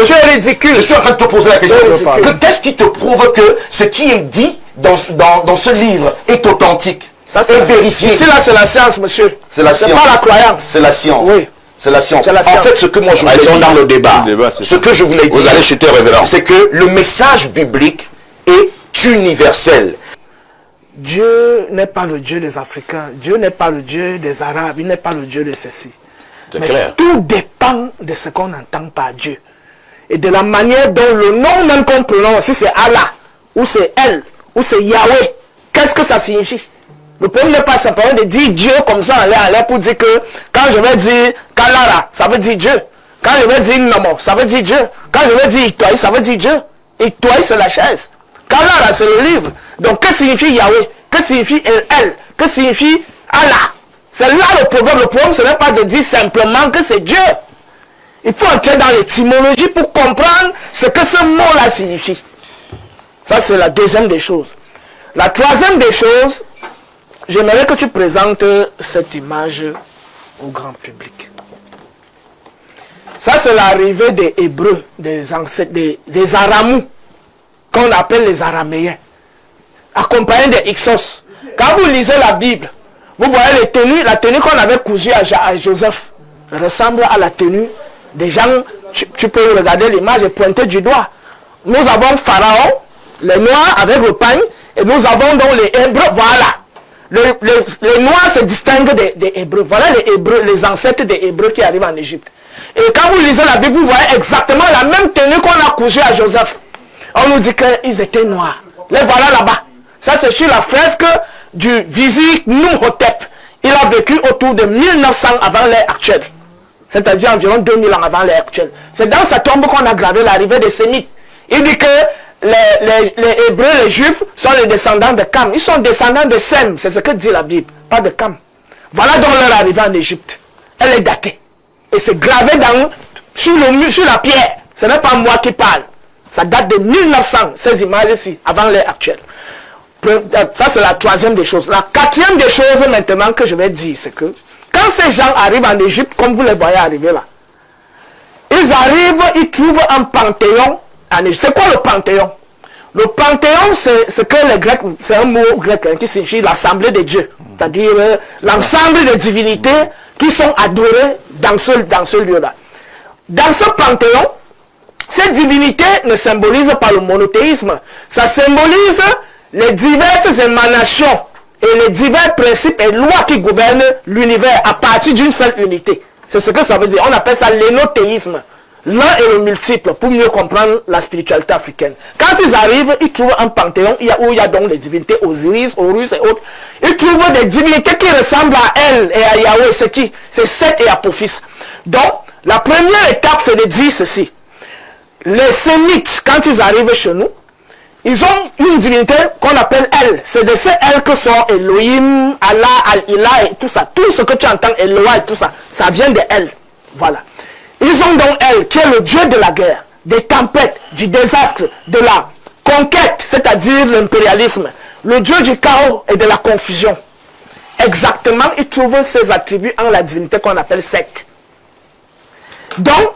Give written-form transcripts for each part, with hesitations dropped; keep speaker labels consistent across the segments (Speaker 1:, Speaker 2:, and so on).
Speaker 1: Tu es ridicule.
Speaker 2: Je suis en train de te poser la question. Qu'est-ce qui te prouve que ce qui est dit dans ce livre est authentique, est vérifié?
Speaker 1: Ici, là, c'est la science, monsieur.
Speaker 2: C'est la science.
Speaker 1: C'est pas la croyance.
Speaker 2: C'est la science.
Speaker 1: Oui.
Speaker 2: C'est la science.
Speaker 1: La science.
Speaker 2: En fait, ce que moi je voulais dire dans le débat, ce que je voulais dire,
Speaker 3: vous allez chuter, révérend,
Speaker 2: c'est que le message biblique est universel.
Speaker 1: Dieu n'est pas le Dieu des Africains, Dieu n'est pas le Dieu des Arabes, il n'est pas le Dieu de ceci.
Speaker 3: C'est clair.
Speaker 1: Tout dépend de ce qu'on entend par Dieu. Et de la manière dont le nom même qu'on prononce, si c'est Allah, ou c'est Elle, ou c'est Yahweh, qu'est-ce que ça signifie? Le problème n'est pas simplement de dire Dieu comme ça en l'air pour dire que quand je vais dire Kalara, ça veut dire Dieu. Quand je vais dire Namo, ça veut dire Dieu. Quand je vais dire Itoy, ça veut dire Dieu. Itoy, c'est la chaise. Kalara, c'est le livre. Donc, que signifie Yahweh? Que signifie Elle? Que signifie Allah? C'est là le problème. Le problème, ce n'est pas de dire simplement que c'est Dieu. Il faut entrer dans l'étymologie pour comprendre ce que ce mot-là signifie. Ça, c'est la deuxième des choses. La troisième des choses, j'aimerais que tu présentes cette image au grand public. Ça, c'est l'arrivée des Hébreux, des ancêtres, des Aramous, qu'on appelle les Araméens, accompagnés des Hyksos. Quand vous lisez la Bible, vous voyez les tenues, la tenue qu'on avait cousue à Joseph ressemble à la tenue des gens. Tu peux regarder l'image et pointer du doigt. Nous avons Pharaon, les Noirs avec le pagne, et nous avons donc les Hébreux, voilà. Les Noirs se distinguent des Hébreux. Voilà les Hébreux, les ancêtres des Hébreux qui arrivent en Égypte. Et quand vous lisez la Bible, vous voyez exactement la même tenue qu'on a cousue à Joseph. On nous dit qu'ils étaient noirs. Les voilà là-bas. Ça, c'est sur la fresque du vizir Numhotep. Il a vécu autour de 1900 avant l'ère actuelle. C'est-à-dire environ 2000 ans avant l'ère actuelle. C'est dans sa tombe qu'on a gravé l'arrivée des Sémites. Il dit que les Hébreux, les Juifs, sont les descendants de Cam. Ils sont descendants de Sem. C'est ce que dit la Bible. Pas de Cam. Voilà donc leur arrivée en Égypte. Elle est datée. Et c'est gravé sur la pierre. Ce n'est pas moi qui parle. Ça date de 1900, ces images-ci, avant l'ère actuelle. Ça, c'est la troisième des choses. La quatrième des choses, maintenant, que je vais dire, c'est que quand ces gens arrivent en Égypte, comme vous les voyez arriver là, ils arrivent, ils trouvent un panthéon en Égypte. C'est quoi le panthéon? Le panthéon, c'est ce que les Grecs, c'est un mot grec qui signifie l'assemblée de dieux. C'est-à-dire l'ensemble des divinités qui sont adorées dans ce lieu-là. Dans ce panthéon, ces divinités ne symbolisent pas le monothéisme. Ça symbolise les diverses émanations et les divers principes et lois qui gouvernent l'univers à partir d'une seule unité. C'est ce que ça veut dire. On appelle ça l'énothéisme. L'un et le multiple, pour mieux comprendre la spiritualité africaine. Quand ils arrivent, ils trouvent un panthéon où il y a donc les divinités Osiris, Horus et autres. Ils trouvent des divinités qui ressemblent à elle et à Yahweh. C'est qui? C'est Seth et Apophis. Donc, la première étape, c'est de dire ceci. Les Sémites, quand ils arrivent chez nous, ils ont une divinité qu'on appelle Elle. C'est de ces Elle que sont Elohim, Allah, Al-Ilah et tout ça. Tout ce que tu entends, Eloah et tout ça, ça vient de Elle. Voilà. Ils ont donc Elle, qui est le Dieu de la guerre, des tempêtes, du désastre, de la conquête, c'est-à-dire l'impérialisme, le Dieu du chaos et de la confusion. Exactement, ils trouvent ces attributs en la divinité qu'on appelle Seth. Donc,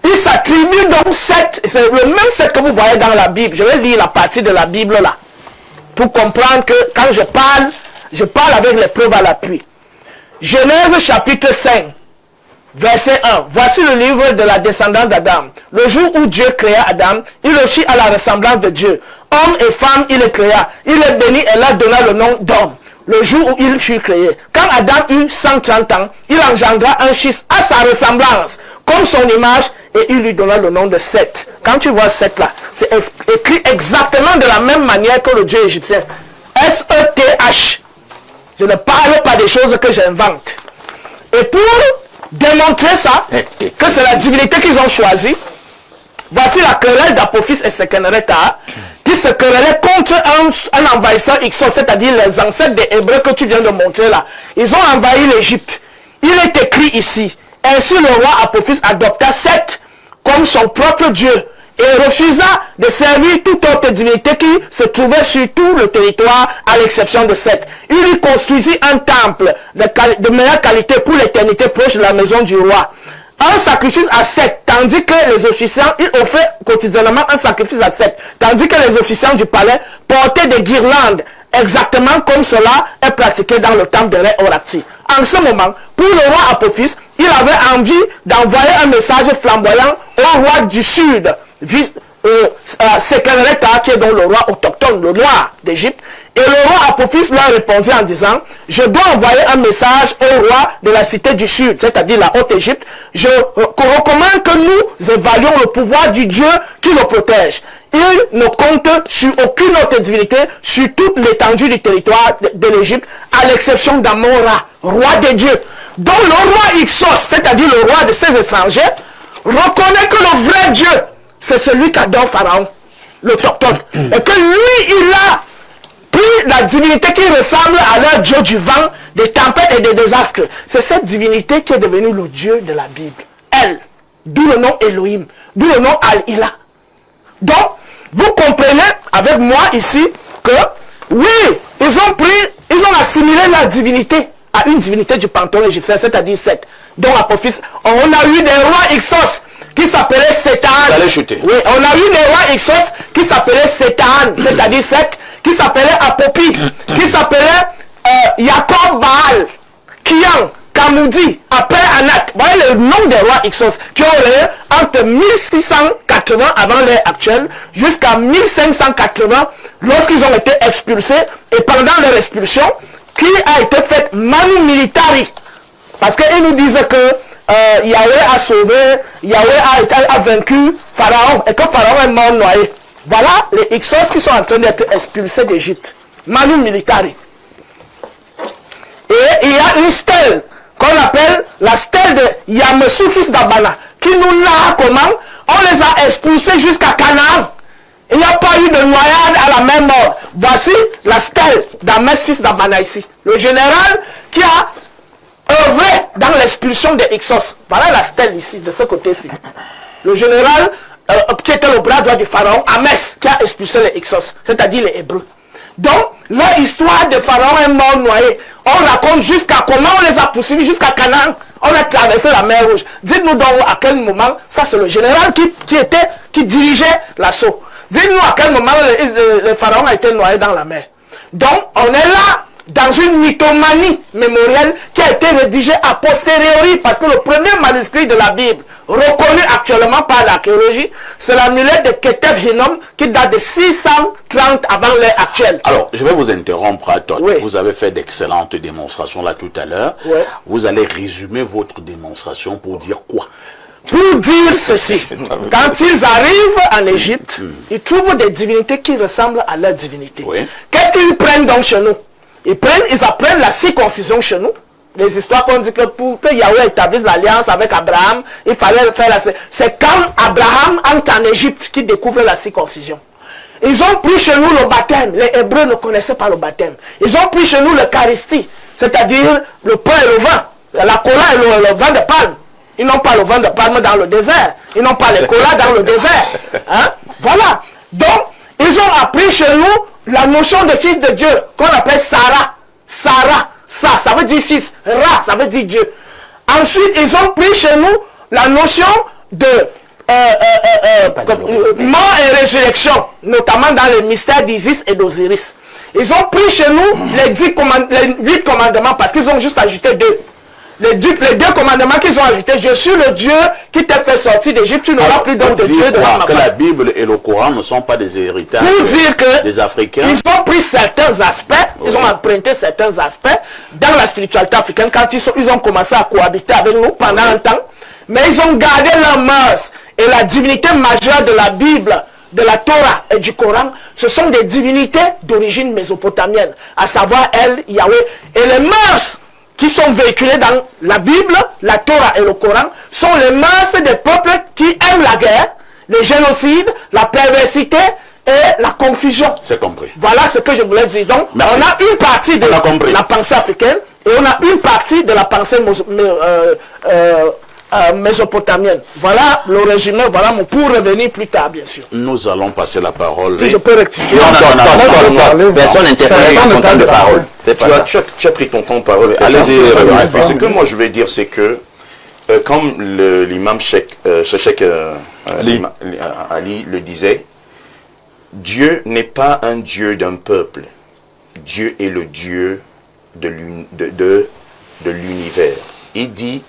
Speaker 1: ils s'attribuent donc Seth, c'est le même Seth que vous voyez dans la Bible. Je vais lire la partie de la Bible là, pour comprendre que quand je parle avec les preuves à l'appui. Genèse chapitre 5. Verset 1. Voici le livre de la descendance d'Adam. Le jour où Dieu créa Adam, il le fit à la ressemblance de Dieu. Homme et femme, il les créa. Il les bénit et leur donna le nom d'homme. Le jour où il fut créé. Quand Adam eut 130 ans, il engendra un fils à sa ressemblance, comme son image, et il lui donna le nom de Seth. Quand tu vois Seth là, c'est écrit exactement de la même manière que le Dieu égyptien. S-E-T-H. Je ne parle pas des choses que j'invente. Et pour démontrer ça, que c'est la divinité qu'ils ont choisie, voici la querelle d'Apophis et Sekenereta, qui se querellaient contre un envahisseur Hyksos, c'est-à-dire les ancêtres des Hébreux que tu viens de montrer là. Ils ont envahi l'Égypte. Il est écrit ici, ainsi le roi Apophis adopta Seth comme son propre Dieu et refusa de servir toute autre divinité qui se trouvait sur tout le territoire à l'exception de Seth. Il lui construisit un temple de meilleure qualité pour l'éternité proche de la maison du roi. un sacrifice à sec, tandis que les officiants, ils offraient quotidiennement un sacrifice à sec, tandis que les officiants du palais portaient des guirlandes, exactement comme cela est pratiqué dans le temple de Ré-Orakti. En ce moment, pour le roi Apophis, il avait envie d'envoyer un message flamboyant au roi du Sud, Sekereta, qui est donc le roi autochtone, le noir d'Égypte. Et le roi Apophis leur répondit en disant, je dois envoyer un message au roi de la cité du Sud, c'est-à-dire la Haute-Égypte. Je recommande que nous évaluons le pouvoir du Dieu qui le protège. Il ne compte sur aucune autre divinité, sur toute l'étendue du territoire de l'Égypte, à l'exception d'Amon-Ra, roi des dieux. Donc le roi Ixos, c'est-à-dire le roi de ces étrangers, reconnaît que le vrai Dieu, c'est celui qu'adore Pharaon, l'autochtone. Et que lui, il a pris la divinité qui ressemble à leur Dieu du vent, des tempêtes et des désastres. C'est cette divinité qui est devenue le Dieu de la Bible. Elle. D'où le nom Elohim. D'où le nom Al-Ilah. Donc, vous comprenez avec moi ici que, oui, ils ont assimilé la divinité à une divinité du panthéon égyptien, c'est-à-dire Seth. Donc, Apophis, on a eu des rois Ixos qui s'appelaient Sétan. Oui, on a eu des rois Ixos qui s'appelaient Sétan, c'est-à-dire Seth, qui s'appelait Apopi, qui s'appelait Jacob Baal, Kian, Kamoudi, après Anak. Vous voyez le nom des rois Ixos qui ont régné entre 1680 avant l'ère actuelle jusqu'à 1580 lorsqu'ils ont été expulsés, et pendant leur expulsion, qui a été faite manu militari. Parce qu'ils nous disent que Yahweh a sauvé, Yahweh a vaincu Pharaon, et que Pharaon est mort noyé. Voilà les Ixos qui sont en train d'être expulsés d'Égypte. Manu militari. Et il y a une stèle qu'on appelle la stèle de Yamesu, fils d'Abana, qui nous narre comment on les a expulsés jusqu'à Canaan. Il n'y a pas eu de noyade à la même mort. Voici la stèle d'Amès, fils d'Abana ici. Le général qui a œuvré dans l'expulsion des Ixos. Voilà la stèle ici, de ce côté-ci. Le général qui était le bras droit du pharaon, Amès, qui a expulsé les Ixos, c'est-à-dire les Hébreux. Donc, l'histoire de Pharaon est mort noyé. On raconte jusqu'à comment on les a poursuivis jusqu'à Canaan. On a traversé la mer Rouge. Dites-nous donc à quel moment, ça c'est le général qui dirigeait l'assaut. Dites-nous à quel moment le Pharaon a été noyé dans la mer. Donc, on est là dans une mythomanie mémorielle qui a été rédigée a posteriori, parce que le premier manuscrit de la Bible, reconnu actuellement par l'archéologie, c'est l'amulette de Ketef Hinnom qui date de 630 avant l'ère actuelle.
Speaker 3: Alors, je vais vous interrompre à toi.
Speaker 1: Oui.
Speaker 3: Vous avez fait d'excellentes démonstrations là tout à l'heure.
Speaker 1: Oui.
Speaker 3: Vous allez résumer votre démonstration pour dire quoi?
Speaker 1: Pour dire ceci, quand ils arrivent en Égypte, ils trouvent des divinités qui ressemblent à leur divinité.
Speaker 3: Oui.
Speaker 1: Qu'est-ce qu'ils prennent donc chez nous? Ils apprennent la circoncision chez nous. Les histoires qu'on dit que pour que Yahweh établisse l'alliance avec Abraham, il fallait faire la... C'est quand Abraham entre en Égypte qu'il découvre la circoncision. Ils ont pris chez nous le baptême. Les Hébreux ne connaissaient pas le baptême. Ils ont pris chez nous l'Eucharistie, c'est-à-dire le pain et le vin, la cola et le vin de palme. Ils n'ont pas le vin de palme dans le désert. Ils n'ont pas les colas dans le désert. Hein? Voilà. Donc, ils ont appris chez nous la notion de fils de Dieu, qu'on appelle Sarah. Sarah, ça veut dire fils. Ra, ça veut dire Dieu. Ensuite, ils ont pris chez nous la notion de mort et résurrection, notamment dans le mystère d'Isis et d'Osiris. Ils ont pris chez nous les 8 commandements, parce qu'ils ont juste ajouté 2. Les 2 commandements qu'ils ont ajoutés: je suis le Dieu qui t'a fait sortir d'Égypte, tu n'auras plus d'autre Dieu de la
Speaker 3: que la Bible et le Coran ne sont pas des héritages des Africains.
Speaker 1: Ils ont pris certains aspects, ils ont emprunté certains aspects dans la spiritualité africaine quand ils ont commencé à cohabiter avec nous pendant un temps, mais ils ont gardé leurs mœurs. Et la divinité majeure de la Bible, de la Torah et du Coran, ce sont des divinités d'origine mésopotamienne, à savoir elle, Yahweh. Et les mœurs qui sont véhiculés dans la Bible, la Torah et le Coran, sont les mœurs des peuples qui aiment la guerre, les génocides, la perversité et la confusion.
Speaker 3: C'est compris.
Speaker 1: Voilà ce que je voulais dire. Donc,
Speaker 3: merci.
Speaker 1: On a une partie de la pensée africaine et on a une partie de la pensée mésopotamienne. Voilà le résumé, voilà pour revenir plus tard, bien sûr.
Speaker 3: Nous allons passer la parole.
Speaker 1: Si je peux rectifier.
Speaker 3: Non,
Speaker 4: personne n'interfère dans ton temps de parole.
Speaker 2: Tu as pris ton temps de parole.
Speaker 3: Allez-y.
Speaker 2: Ce que moi je vais dire, c'est que comme l'imam Cheikh Ali le disait, Dieu n'est pas un Dieu d'un peuple. Dieu est le Dieu de l'univers. Il dit,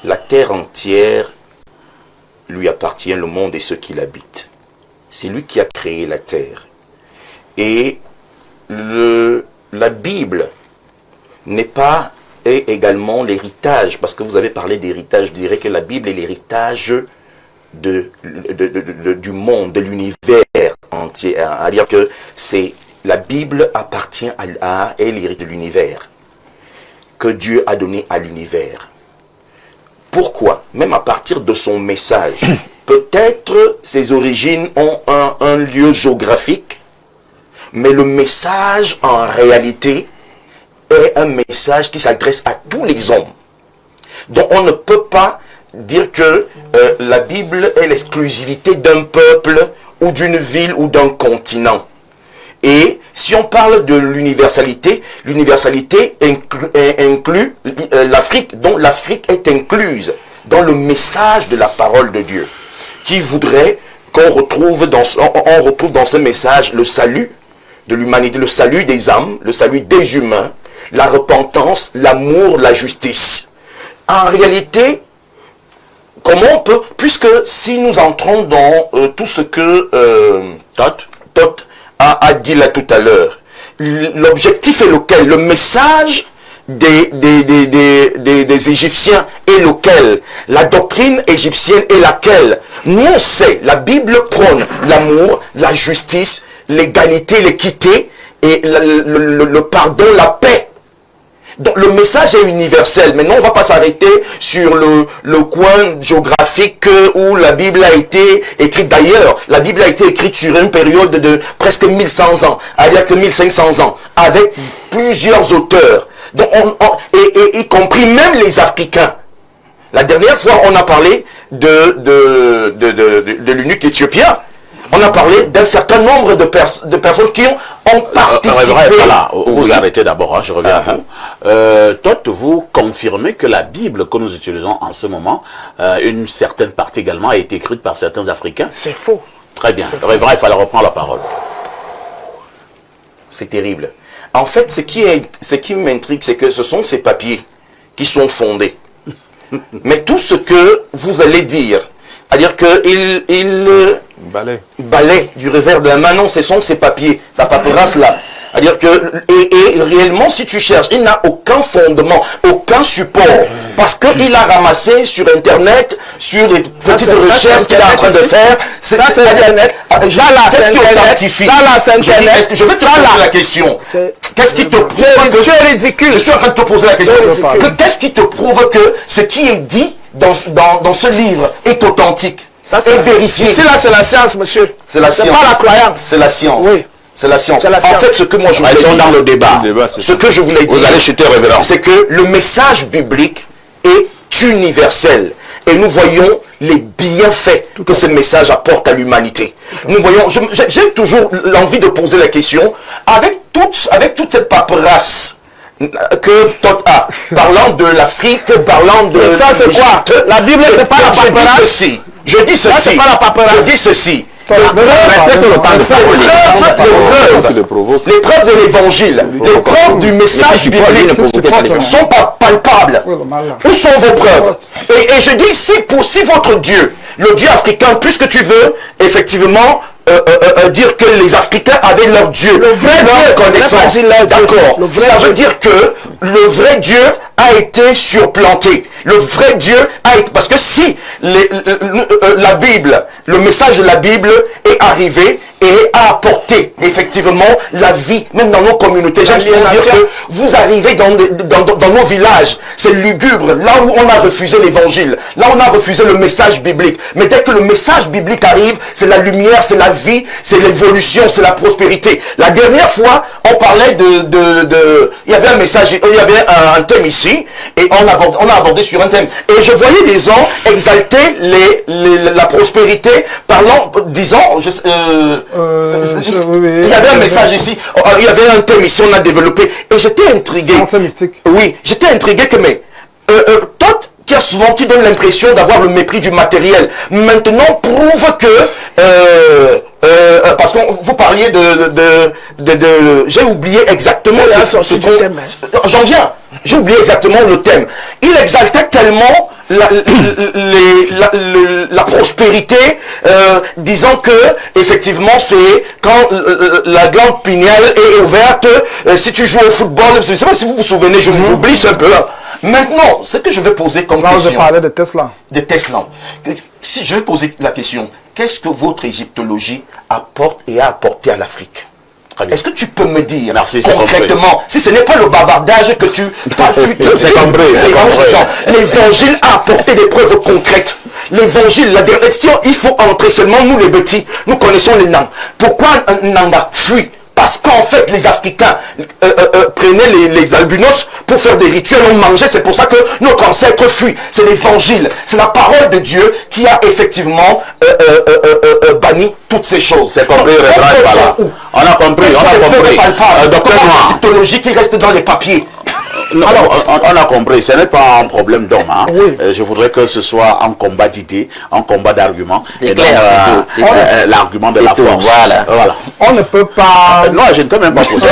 Speaker 2: la terre entière lui appartient, le monde et ceux qui l'habitent. C'est lui qui a créé la terre. Et la Bible est également l'héritage, parce que vous avez parlé d'héritage, je dirais que la Bible est l'héritage du monde, de l'univers entier. À dire que la Bible appartient à l'héritage de l'univers, que Dieu a donné à l'univers. Pourquoi? Même à partir de son message. Peut-être ses origines ont un lieu géographique, mais le message en réalité est un message qui s'adresse à tous les hommes. Donc on ne peut pas dire que la Bible est l'exclusivité d'un peuple ou d'une ville ou d'un continent. Et si on parle de l'universalité, l'universalité inclut l'Afrique, donc l'Afrique est incluse dans le message de la parole de Dieu, qui voudrait qu'on retrouve dans ce message le salut de l'humanité, le salut des âmes, le salut des humains, la repentance, l'amour, la justice. En réalité, comment on peut, puisque si nous entrons dans tout ce que Thoth a dit là tout à l'heure, l'objectif est lequel? Le message des Égyptiens est lequel? La doctrine égyptienne est laquelle? Nous on sait, la Bible prône l'amour, la justice, l'égalité, l'équité et le pardon, la paix. Donc le message est universel. Maintenant, on ne va pas s'arrêter sur le coin géographique où la Bible a été écrite. D'ailleurs, la Bible a été écrite sur une période de presque 1100 ans, c'est-à-dire que 1500 ans, avec plusieurs auteurs, donc et y compris même les Africains. La dernière fois, on a parlé de l'eunuque éthiopien. On a parlé d'un certain nombre de personnes qui ont participé.
Speaker 3: Voilà, vous arrêtez d'abord, hein, je reviens à vous. Thoth, vous confirmez que la Bible que nous utilisons en ce moment, une certaine partie également a été écrite par certains Africains?
Speaker 1: C'est faux.
Speaker 3: Très bien. Le révérend, il fallait reprendre la parole.
Speaker 2: C'est terrible. En fait, ce qui m'intrigue, c'est que ce sont ces papiers qui sont fondés. Mais tout ce que vous allez dire, c'est-à-dire qu'il balai du revers de la main, non, ce sont ces papiers, sa paperasse là. C'est-à-dire que, et réellement, si tu cherches, il n'a aucun fondement, aucun support, parce qu'il a ramassé sur Internet, sur les petites recherches qu'il est en train de faire.
Speaker 1: Ça, c'est Internet.
Speaker 2: Qu'est-ce qui authentifie?
Speaker 1: Ça, là, c'est Internet.
Speaker 2: Je vais te poser la question. Qu'est-ce qui te prouve que...
Speaker 1: C'est ridicule.
Speaker 2: Je suis en train de te poser la question. Qu'est-ce qui te prouve que ce qui est dit dans ce livre est authentique?
Speaker 1: Ça, c'est vérifié. Ici, là, c'est la science, monsieur.
Speaker 2: C'est la science.
Speaker 1: C'est pas la croyance.
Speaker 2: C'est la science.
Speaker 1: Oui.
Speaker 2: C'est la science. En fait, ce que moi je voulais dire
Speaker 3: dans le débat.
Speaker 2: Ce que je voulais dire,
Speaker 3: vous allez chuter, révérend, c'est
Speaker 2: que le message biblique est universel. Et nous voyons les bienfaits que ce message apporte à l'humanité. Nous voyons, j'ai toujours l'envie de poser la question, avec toute cette paperasse que Thoth a, parlant de l'Afrique, parlant de...
Speaker 1: Et ça, c'est quoi? La Bible, c'est pas la paperasse.
Speaker 2: Je dis ceci.
Speaker 1: C'est pas la paperasse.
Speaker 2: Je dis ceci.
Speaker 3: Les
Speaker 2: preuves de l'évangile, les preuves du message biblique ne sont pas palpables. Où sont vos preuves? Et je dis, si votre Dieu, le Dieu africain, puisque tu veux, effectivement, dire que les Africains avaient leur Dieu, leur connaissance, d'accord. Ça veut dire que le vrai Dieu a été surplanté. Le vrai Dieu a été... Parce que si la Bible, le message de la Bible est arrivé et a apporté effectivement la vie, même dans nos communautés. J'aime souvent dire que vous arrivez dans nos villages, c'est lugubre, là où on a refusé l'évangile, là où on a refusé le message biblique. Mais dès que le message biblique arrive, c'est la lumière, c'est la vie, c'est l'évolution, c'est la prospérité. La dernière fois, on parlait il y avait un message, il y avait un thème ici, et on a abordé sur un thème. Et je voyais des gens exalter la prospérité, disant, il y avait un message ici, il y avait un thème ici, on a développé, et j'étais intrigué. Oui, j'étais intrigué que, mais, Thoth qui donne l'impression d'avoir le mépris du matériel, maintenant prouve que parce que vous parliez j'ai oublié exactement j'en viens, j'ai oublié exactement le thème. Il exaltait tellement la prospérité, disant que effectivement c'est quand la glande pinéale est ouverte, si tu joues au football, je ne sais pas si vous vous souvenez, je vous oublie un peu là. Maintenant, ce que je vais poser comme question...
Speaker 1: je parlais de Tesla.
Speaker 2: De Tesla. Si je vais poser la question, qu'est-ce que votre égyptologie apporte et a apporté à l'Afrique? Est-ce que tu peux me dire concrètement, si ce n'est pas le bavardage que tu l'évangile a apporté des preuves concrètes. L'évangile, la direction, il faut entrer seulement nous les petits, nous connaissons les nains. Pourquoi un nanga fuit? Parce qu'en fait, les Africains prenaient les albinos pour faire des rituels, on mangeait. C'est pour ça que notre ancêtre fuit. C'est l'évangile. C'est la parole de Dieu qui a effectivement banni toutes ces choses.
Speaker 3: C'est compris, on a compris,
Speaker 2: Docteur Noir. Égyptologie qui reste dans les papiers.
Speaker 3: Non, alors, on a compris, ce n'est pas un problème d'homme. Hein.
Speaker 1: Oui.
Speaker 3: Je voudrais que ce soit un combat d'idées, un combat d'arguments, et donc l'argument de la force.
Speaker 2: Voilà.
Speaker 1: On ne peut pas...
Speaker 3: non, je ne peux même pas poser.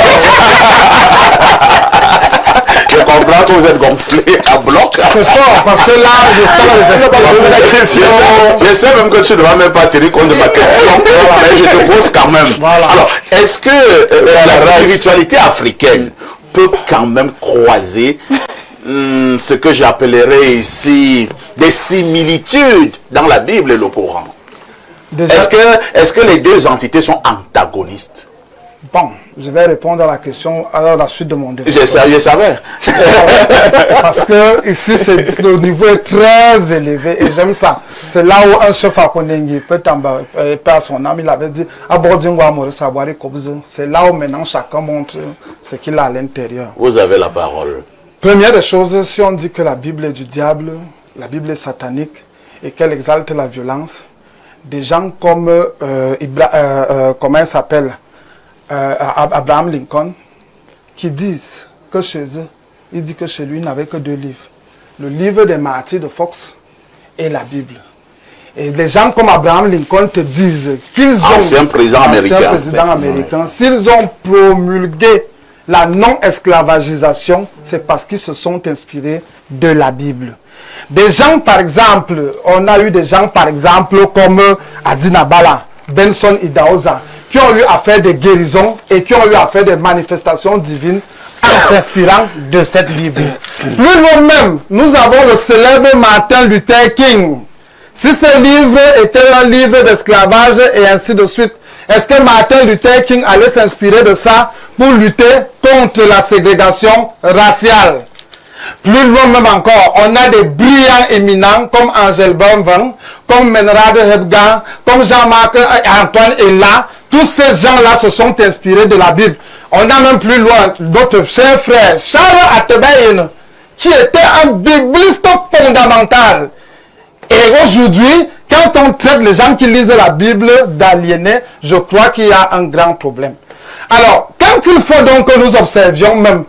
Speaker 3: Je comprends que vous êtes gonflé à bloc.
Speaker 1: C'est fort, parce que là,
Speaker 3: je sais même que tu ne vas même pas tenir compte de ma question, mais je te pose quand même.
Speaker 1: Voilà.
Speaker 3: Alors, est-ce que la spiritualité africaine peut quand même croiser ce que j'appellerais ici des similitudes dans la Bible et le Coran? Est-ce que les deux entités sont antagonistes?
Speaker 1: Bon, je vais répondre à la question à la suite de mon débat.
Speaker 3: Je savais.
Speaker 1: Parce que ici, le niveau est très élevé et j'aime ça. C'est là où un chef à Kondengi peut à son âme, il avait dit c'est là où maintenant chacun montre ce qu'il a à l'intérieur.
Speaker 3: Vous avez la parole.
Speaker 1: Première des choses, si on dit que la Bible est du diable, la Bible est satanique et qu'elle exalte la violence, des gens comme comment il s'appelle, Abraham Lincoln, qui disent que chez eux, il dit que chez lui, il n'avait que deux livres. Le livre des martyrs de Fox et la Bible. Et des gens comme Abraham Lincoln te disent qu'ils ont...
Speaker 3: Ancien président
Speaker 1: américain. S'ils ont promulgué la non-esclavagisation, c'est parce qu'ils se sont inspirés de la Bible. Des gens, par exemple, on a eu des gens, par exemple, comme Adina Bala, Benson Idahosa, qui ont eu à faire des guérisons et qui ont eu à faire des manifestations divines en s'inspirant de cette Bible. Plus loin même, nous avons le célèbre Martin Luther King. Si ce livre était un livre d'esclavage et ainsi de suite, est-ce que Martin Luther King allait s'inspirer de ça pour lutter contre la ségrégation raciale? Plus loin même encore, on a des brillants éminents comme Angel Bonvan, comme Menrad Hebga, comme Jean-Marc Antoine Ella. Tous ces gens-là se sont inspirés de la Bible. On a même plus loin notre cher frère Charles Attebaïn, qui était un bibliste fondamental. Et aujourd'hui, quand on traite les gens qui lisent la Bible d'aliénés, je crois qu'il y a un grand problème. Alors, quand il faut donc que nous observions même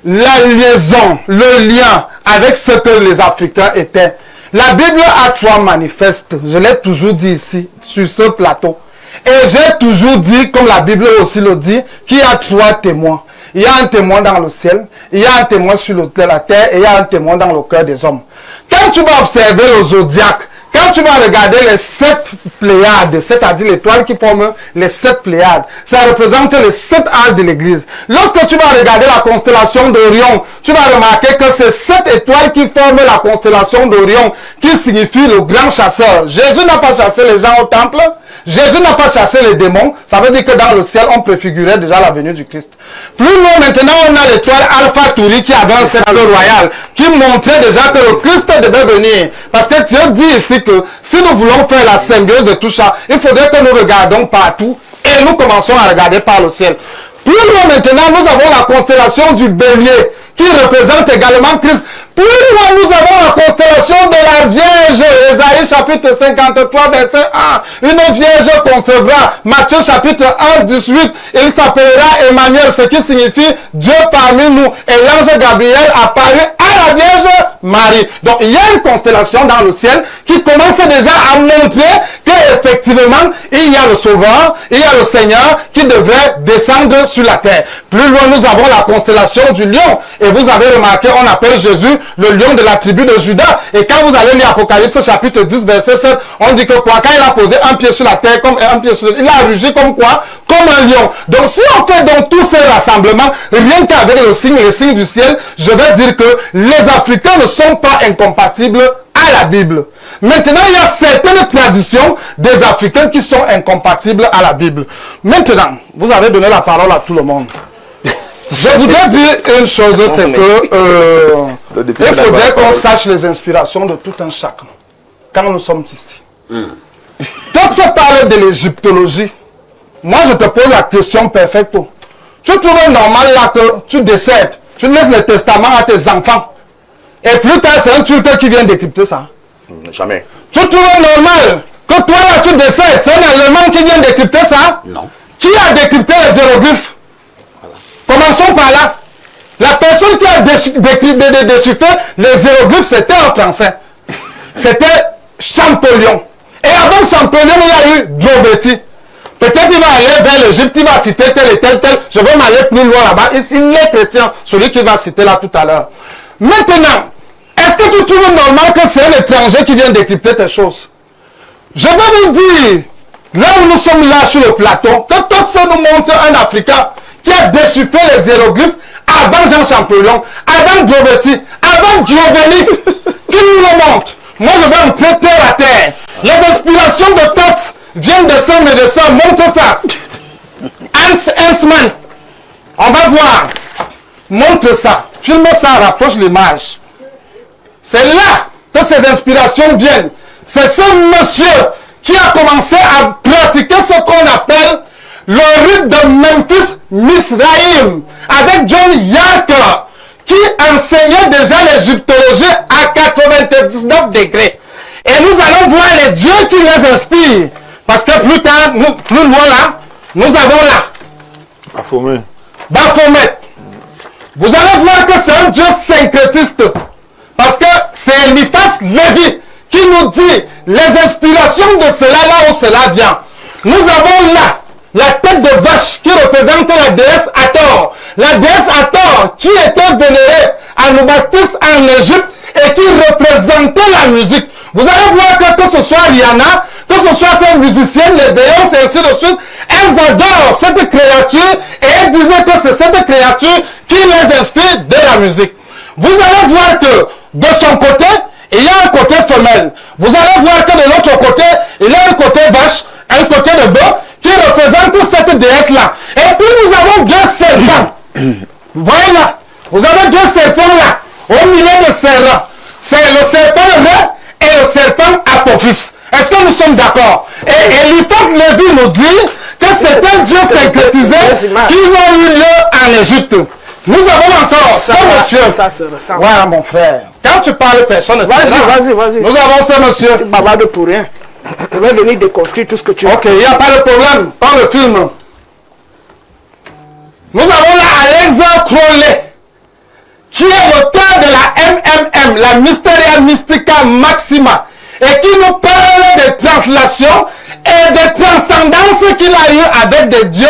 Speaker 1: la liaison, le lien avec ce que les Africains étaient, la Bible a trois manifestes. Je l'ai toujours dit ici, sur ce plateau. Et j'ai toujours dit, comme la Bible aussi le dit, qu'il y a trois témoins. Il y a un témoin dans le ciel, il y a un témoin sur la terre et il y a un témoin dans le cœur des hommes. Quand tu vas observer le zodiaque, quand tu vas regarder les 7 pléiades, c'est-à-dire l'étoile qui forme les 7 pléiades, ça représente les 7 âges de l'église. Lorsque tu vas regarder la constellation d'Orion, tu vas remarquer que c'est 7 étoiles qui forment la constellation d'Orion, qui signifie le grand chasseur. Jésus n'a pas chassé les gens au temple. Jésus n'a pas chassé les démons. Ça veut dire que dans le ciel, on préfigurait déjà la venue du Christ. Plus loin maintenant, on a l'étoile Alpha Touri qui avait un sceptre royal, qui montrait déjà que le Christ devait venir. Parce que Dieu dit ici que si nous voulons faire la symbiose de tout ça, il faudrait que nous regardons partout et nous commençons à regarder par le ciel. Plus loin maintenant, nous avons la constellation du Bélier qui représente également Christ. Plus loin, nous avons la constellation de la Vierge. Ésaïe chapitre 53, verset 1. Une Vierge concevra. Matthieu chapitre 1, 18. Il s'appellera Emmanuel, ce qui signifie Dieu parmi nous. Et l'ange Gabriel apparut à
Speaker 5: la Vierge Marie. Donc il y a une constellation dans le ciel qui commence déjà à montrer qu'effectivement il y a le Sauveur, il y a le Seigneur qui devrait descendre sur la terre. Plus loin nous avons la constellation du lion. Et vous avez remarqué, on appelle Jésus le lion de la tribu de Judas. Et quand vous allez lire Apocalypse chapitre 10 verset 7, on dit que quoi? Quand il a posé un pied sur la terre, comme un pied sur le... il a rugi comme quoi? Comme un lion. Donc si on fait donc tous ces rassemblements, rien qu'avec le signe du ciel, je vais dire que les Africains ne sont pas incompatibles à la Bible. Maintenant, il y a certaines traditions des Africains qui sont incompatibles à la Bible. Maintenant, vous avez donné la parole à tout le monde. Je voudrais dire une chose, c'est que il faudrait qu'on sache les inspirations de tout un chacun quand nous sommes ici. Quand tu parles de l'égyptologie, moi je te pose la question perfecto. Tu trouves normal là que tu décèdes, tu laisses le testament à tes enfants, et plus tard c'est un turc qui vient décrypter ça?
Speaker 2: Jamais.
Speaker 5: Tu trouves normal que toi là tu décèdes, c'est un Allemand qui vient décrypter ça?
Speaker 3: Non.
Speaker 5: Qui a décrypté les hiéroglyphes? Commençons par là. La personne qui a déchiffré les hiéroglyphes, c'était en français. C'était Champollion. Et avant Champollion, il y a eu Djobetti. Peut-être il va aller vers l'Égypte, il va citer tel et tel. Je vais m'aller plus loin là-bas. Il est chrétien, celui qui va citer là tout à l'heure. Maintenant, est-ce que tu trouves normal que c'est un étranger qui vient décrypter tes choses? Je vais vous dire, là où nous sommes là sur le plateau, que tout ça nous montre un Africain qui a déchiffré les hiéroglyphes avant Jean Champollion, avant Djobetti, avant Giovanni, qui nous le montre. Moi, je vais entrer terre à terre. Les inspirations de Tots viennent de ce médecin, montre ça. Hans-Mann, on va voir. Montre ça. Filme ça, rapproche l'image. C'est là que ces inspirations viennent. C'est ce monsieur qui a commencé à pratiquer ce qu'on appelle le rite de Memphis Misraïm avec John Yarker qui enseignait déjà l'égyptologie à 99 degrés. Et nous allons voir les dieux qui les inspirent. Parce que plus tard, plus loin là, nous avons là Baphomet. Vous allez voir que c'est un dieu syncrétiste. Parce que c'est Eliphas Lévi qui nous dit les inspirations de cela là où cela vient. Nous avons là la tête de vache qui représente la déesse Hathor. La déesse Hathor qui était vénérée à Nubastis en Égypte et qui représentait la musique. Vous allez voir que ce soit Rihanna, que ce soit ces musiciennes, les Beyoncé et ainsi de suite, elles adorent cette créature et elles disaient que c'est cette créature qui les inspire de la musique. Vous allez voir que de son côté, il y a un côté femelle. Vous allez voir que de l'autre côté, il y a un côté vache, un côté de bœuf qui représente cette déesse-là. Et puis nous avons deux serpents. Voilà. Vous avez deux serpents là, au milieu de serpents. C'est le serpent roi et le serpent Apophis. Est-ce que nous sommes d'accord? Et Eliphas Lévi nous dit que c'est un dieu syncrétisé qu'ils ont eu lieu en Égypte. Nous avons encore ce monsieur.
Speaker 1: Ça se ressemble.
Speaker 5: Voilà mon frère. Quand tu parles, personne ne
Speaker 1: Vas-y.
Speaker 5: Nous avons ce monsieur.
Speaker 1: Tu bavardes pour rien. Je vais venir déconstruire tout ce que tu as.
Speaker 5: Ok, il n'y a pas de problème. Dans le film. Nous avons là Alexandre Crowley, qui est l'auteur de la MMM, la Mysteria Mystica Maxima, et qui nous parle de translation et de transcendance qu'il a eu avec des dieux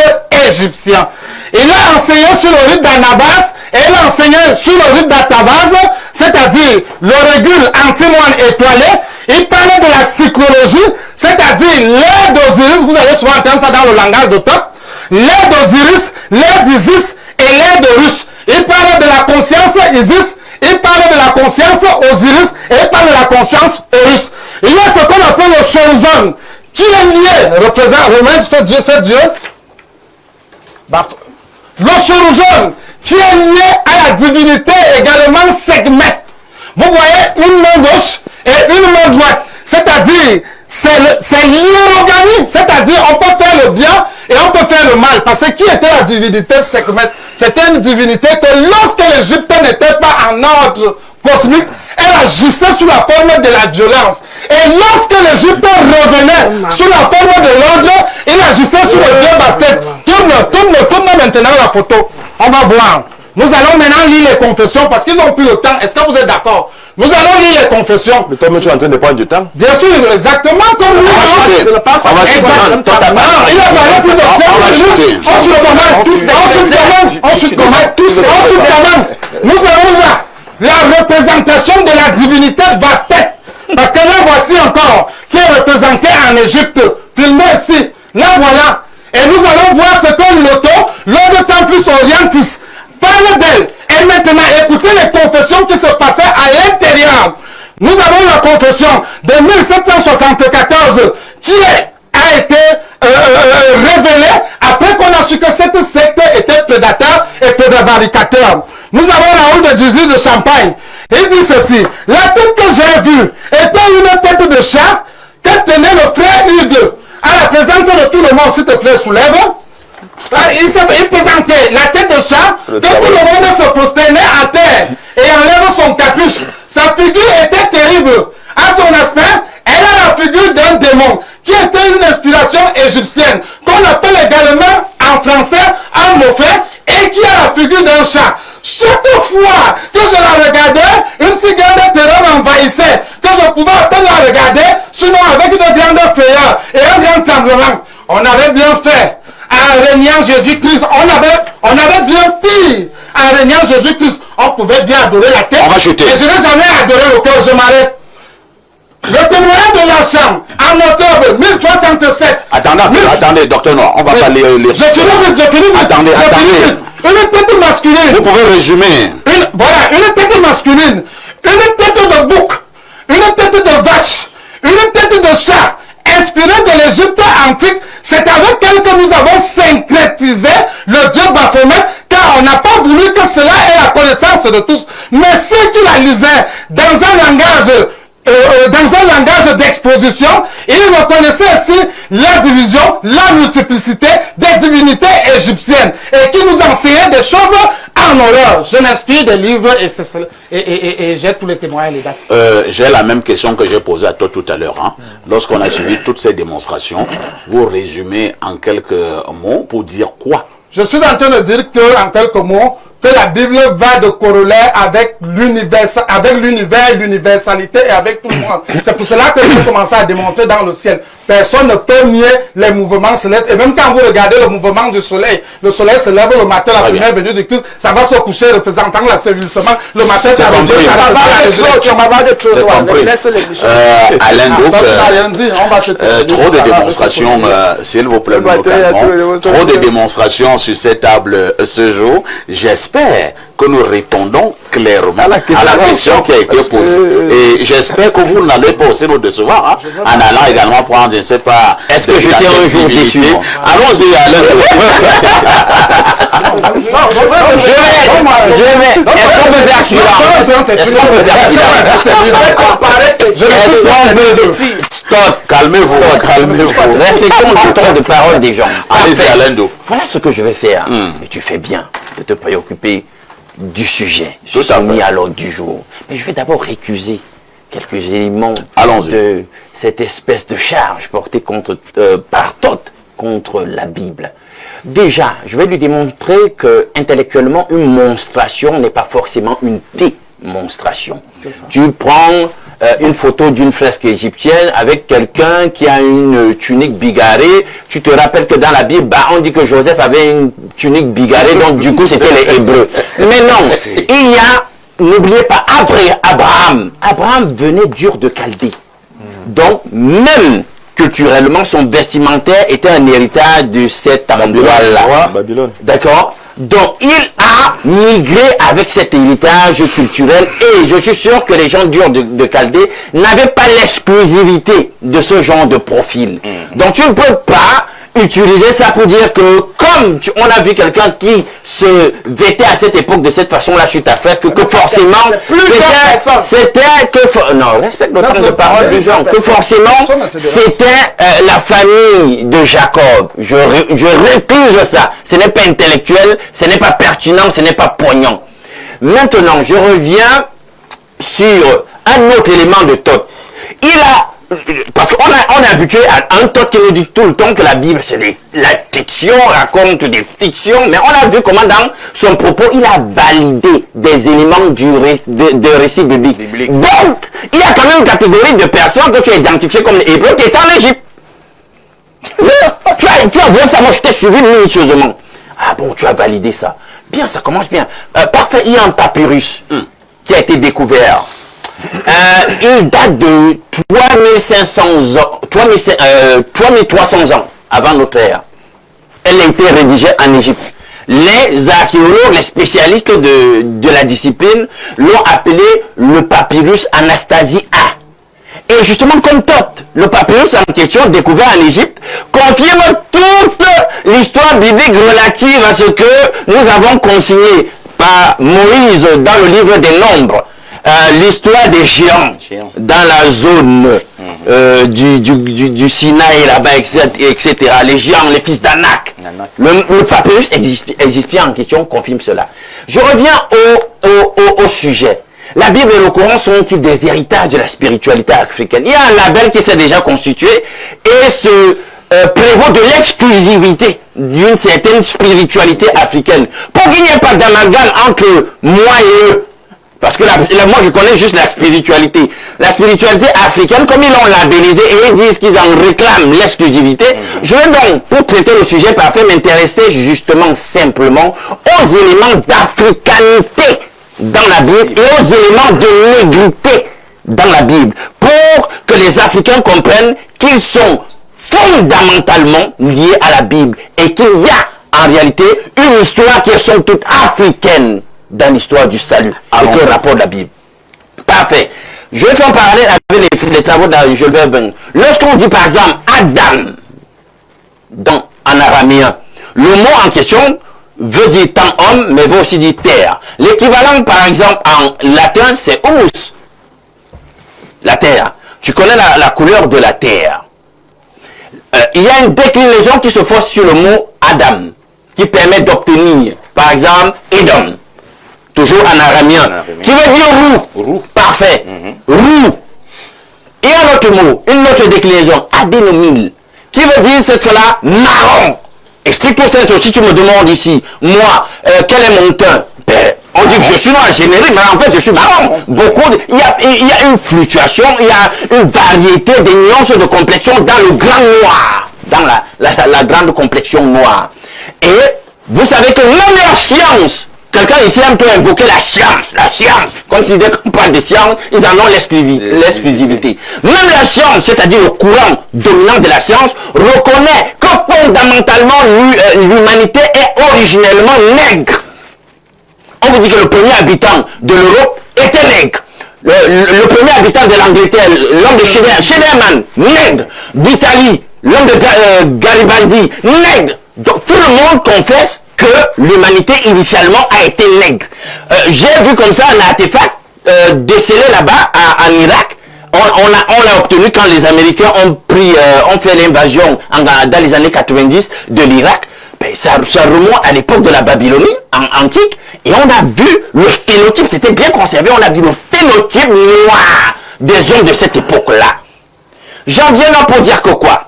Speaker 5: égyptiens. Il a enseigné sur le rite d'Anabas et il a enseigné sur le rite d'Atabas, c'est-à-dire le régule antimoine étoilé. Il parlait de la psychologie, c'est-à-dire l'air d'Osiris, vous allez souvent entendre ça dans le langage de Thoth, l'air d'Osiris, l'air d'Isis et l'air d'Horus. Il parlait de la conscience Isis, il parlait de la conscience Osiris et il parle de la conscience Horus. Il y a ce qu'on appelle le Chorzon, qui est lié, représente ce dieu. Le Chorzon, qui est lié à la divinité également Sekhmet. Vous voyez une main gauche et une main droite. C'est-à-dire, c'est l'hierogamie. C'est-à-dire, on peut faire le bien et on peut faire le mal. Parce que qui était la divinité Sekhmet? C'était une divinité que lorsque l'Égypte n'était pas en ordre cosmique, elle agissait sous la forme de la violence. Et lorsque l'Égypte revenait sous la forme de l'ordre, il agissait sous le dieu Bastet. Tourne maintenant la photo. On va voir. Nous allons maintenant lire les confessions parce qu'ils ont pris le temps. Est-ce que vous êtes d'accord? Nous allons lire les confessions.
Speaker 3: Mais toi, tu es en train de prendre du temps.
Speaker 5: Bien sûr, exactement comme nous.
Speaker 3: On va chuter. Il a parlé
Speaker 5: plus de 5 minutes. Ensuite, nous avons là la représentation de la divinité Bastet. Parce que là, voici encore qui est représenté en Égypte. Filmé ici. Là, voilà. Et nous allons voir ce que l'Ordo Templis Orientis parle d'elle. Et maintenant, écoutez les confessions qui se passaient à l'intérieur. Nous avons la confession de 1774 qui a été révélée après qu'on a su que cette secte était prédateur et prévaricateur. Nous avons Raoul de Jésus de Champagne. Il dit ceci: la tête que j'ai vue était une tête de chat que tenait le frère Hugues. À la présence de tout le monde, s'il te plaît, soulève. Il présentait la tête de chat, que tout le monde se prosternait à terre et enlève son capuche. Sa figure était terrible. À son aspect, elle a la figure d'un démon qui était une inspiration égyptienne, qu'on appelle également en français un mofet, et qui a la figure d'un chat. Chaque fois que je la regardais, une si grande terreur m'envahissait que je pouvais à peine la regarder, sinon avec une grande frayeur et un grand tremblement. On avait bien fait en régnant Jésus-Christ. On avait bien pire en régnant Jésus-Christ. On pouvait bien adorer la tête.
Speaker 3: On va jeter.
Speaker 5: Et je n'ai jamais adoré le cœur. Je m'arrête. Le témoignage de la chambre en octobre 1067.
Speaker 3: Attendez, docteur Noir, on va pas les...
Speaker 5: Je finis.
Speaker 3: Attendez.
Speaker 5: Une tête masculine.
Speaker 3: Vous pouvez résumer.
Speaker 5: Une tête masculine. Une tête de bouc. Une tête de vache. Une tête de chat. Inspirée de l'Égypte antique. C'est avec elle que nous avons syncrétisé le Dieu Baphomet, car on n'a pas voulu que cela ait la connaissance de tous. Mais ceux qui la lisaient dans un langage d'exposition, ils reconnaissaient aussi la division, la multiplicité des divinités égyptiennes et qui nous enseignaient des choses en horreur. Je m'inspire des livres et j'ai tous les témoins et les dates.
Speaker 3: J'ai la même question que j'ai posée à toi tout à l'heure. Hein. Lorsqu'on a suivi toutes ces démonstrations, vous résumez en quelques mots pour dire quoi?
Speaker 5: Je suis en train de dire que, en quelques mots, que la Bible va de corollaire avec l'univers, l'universalité et avec tout le monde. C'est pour cela que j'ai commencé à démontrer dans le ciel. Personne ne peut nier les mouvements célestes. Et même quand vous regardez le mouvement du soleil, le soleil se lève le matin, la première venue du Christ, ça va se coucher représentant l'assainissement. Le matin, ça va venir, ça va la résurrection.
Speaker 3: Alain Douk, trop de démonstrations, s'il vous plaît, trop de démonstrations sur cette table ce jour. J'espère que nous répondons clairement à la question qui a été posée. Et j'espère que vous n'allez pas aussi nous décevoir, hein, en allant également prendre, je ne sais pas...
Speaker 4: Est-ce que j'étais un jour déçu?
Speaker 3: Allons-y, Alain.
Speaker 4: Je vais. Est-ce qu'on peut faire silence?
Speaker 3: Stop, calmez-vous.
Speaker 4: Respectons le temps de parole des gens.
Speaker 3: Allez-y, Alain Douk.
Speaker 4: Voilà ce que je vais faire. Mais tu fais bien de te préoccuper du sujet
Speaker 3: soumis
Speaker 4: à l'ordre du jour. Mais je vais d'abord récuser quelques éléments de cette espèce de charge portée par Thoth contre la Bible. Déjà, je vais lui démontrer que intellectuellement, une monstration n'est pas forcément une démonstration. Tu prends une photo d'une fresque égyptienne avec quelqu'un qui a une tunique bigarrée. Tu te rappelles que dans la Bible, on dit que Joseph avait une tunique bigarrée, donc du coup c'était les Hébreux. Mais non, il y a, n'oubliez pas, Abraham. Abraham venait d'Ur de Chaldée. Donc même culturellement, son vestimentaire était un héritage de cet endroit-là. D'accord? Donc, il a migré avec cet héritage culturel et je suis sûr que les gens d'Ur de Chaldée n'avaient pas l'exclusivité de ce genre de profil. Donc, tu ne peux pas utiliser ça pour dire que comme on a vu quelqu'un qui se vêtait à cette époque de cette façon-là sur ta fresque, que forcément non, respecte le temps de parole du genre, que forcément c'était la famille de Jacob. Je récuse ça. Ce n'est pas intellectuel, ce n'est pas pertinent, ce n'est pas poignant. Maintenant, je reviens sur un autre élément de Thoth. Il a parce qu'on on est habitué à un Todd qui nous dit tout le temps que la Bible c'est la fiction, raconte des fictions, mais on a vu comment dans son propos il a validé des éléments de récit biblique. Donc, il y a quand même une catégorie de personnes que tu as identifiées comme les Hébreux qui étaient en Égypte. tu as vu ça, moi je t'ai suivi minutieusement. Ah bon, tu as validé ça. Bien, ça commence bien. Parfait, il y a un papyrus qui a été découvert. Il date de 3300 ans avant notre ère. Elle a été rédigée en Égypte. Les archéologues, les spécialistes de la discipline l'ont appelé le papyrus Anastasie A. Et justement, comme Thoth, le papyrus en question découvert en Égypte confirme toute l'histoire biblique relative à ce que nous avons consigné par Moïse dans le livre des Nombres. L'histoire des géants dans la zone du Sinaï là-bas, etc. Les géants, les fils d'Anak. Le papyrus égyptien en question confirme cela. Je reviens au sujet. La Bible et le Coran sont-ils des héritages de la spiritualité africaine? Il y a un label qui s'est déjà constitué et se prévaut de l'exclusivité d'une certaine spiritualité africaine. Pour qu'il n'y ait pas d'amalgame entre moi et eux. Parce que moi je connais juste la spiritualité. La spiritualité africaine, comme ils l'ont labellisée et ils disent qu'ils en réclament l'exclusivité, je vais donc, pour traiter le sujet parfait, m'intéresser justement simplement aux éléments d'africanité dans la Bible et aux éléments de négrité dans la Bible, pour que les Africains comprennent qu'ils sont fondamentalement liés à la Bible et qu'il y a en réalité une histoire qui est somme toute africaine dans l'histoire du salut avec le rapport de la Bible. Parfait. Je vais faire un parallèle avec les travaux d'Angel Verben. Lorsqu'on dit par exemple Adam en araméen, le mot en question veut dire tant homme, mais veut aussi dire terre. L'équivalent, par exemple, en latin, c'est humus. La terre. Tu connais la couleur de la terre. Il y a une déclinaison qui se force sur le mot Adam, qui permet d'obtenir, par exemple, Edom. Toujours en araméen. Qui veut dire roux. Parfait. Roux. Et un autre mot, une autre déclinaison, adénomile, qui veut dire cette fois-là marron. Et stricto sensu, si tu me demandes ici, moi, quel est mon teint? Ben, on dit que je suis noir générique, mais en fait je suis marron. Il y a une fluctuation, il y a une variété des nuances de complexion dans le grand noir, dans la grande complexion noire. Et vous savez que même la science, quelqu'un ici aime peut invoquer la science, comme si dès qu'on parle de science, ils en ont l'exclusivité. Même la science, c'est-à-dire le courant dominant de la science, reconnaît que fondamentalement l'humanité est originellement nègre. On vous dit que le premier habitant de l'Europe était nègre. Le premier habitant de l'Angleterre, l'homme de Schneiderman, nègre. D'Italie, l'homme de Garibaldi, nègre. Donc tout le monde confesse que l'humanité initialement a été nègre. J'ai vu comme ça un artefact décelé là-bas en Irak. On l'a obtenu quand les Américains ont fait l'invasion dans les années 90 de l'Irak. Ben, ça remonte à l'époque de la Babylonie antique et on a vu le phénotype, c'était bien conservé, on a vu le phénotype noir des hommes de cette époque-là. J'en viens là pour dire que quoi?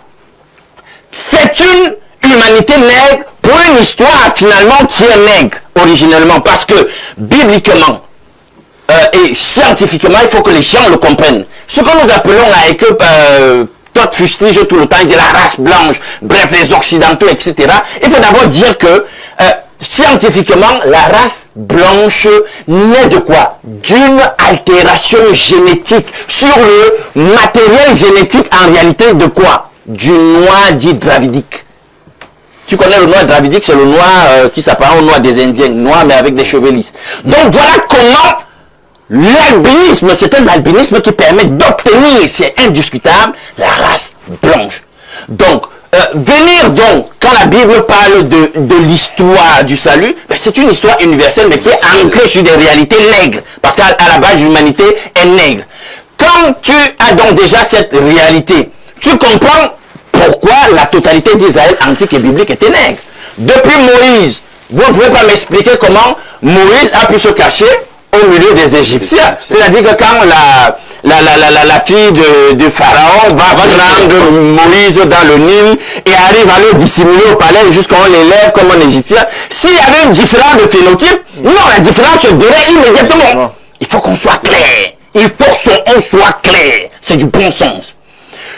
Speaker 4: C'est une humanité nègre pour une histoire finalement qui est nègre originellement, parce que bibliquement et scientifiquement, il faut que les gens le comprennent. Ce que nous appelons là et que Todd fustige tout le temps, il dit la race blanche, bref, les occidentaux, etc. Il faut d'abord dire que scientifiquement, la race blanche naît de quoi? D'une altération génétique sur le matériel génétique en réalité de quoi? Du noir dit dravidique. Tu connais le noir dravidique, c'est le noir qui s'apparente au noir des Indiens, noir mais avec des cheveux lisses. Donc voilà comment l'albinisme, c'est un albinisme qui permet d'obtenir, c'est indiscutable, la race blanche. Donc, venir donc, quand la Bible parle de l'histoire du salut, ben c'est une histoire universelle, mais qui est ancrée sur des réalités nègres. Parce qu'à la base, l'humanité est nègre. Quand tu as donc déjà cette réalité, tu comprends pourquoi la totalité d'Israël antique et biblique était nègre. Depuis Moïse, vous ne pouvez pas m'expliquer comment Moïse a pu se cacher au milieu des Égyptiens. C'est-à-dire que quand la fille de Pharaon va prendre Moïse dans le Nil et arrive à le dissimuler au palais jusqu'à on l'élève comme un Égyptien. S'il y avait une différence de phénotype, non, la différence se verrait immédiatement. Non. Il faut qu'on soit clair. Il faut qu'on soit clair. C'est du bon sens.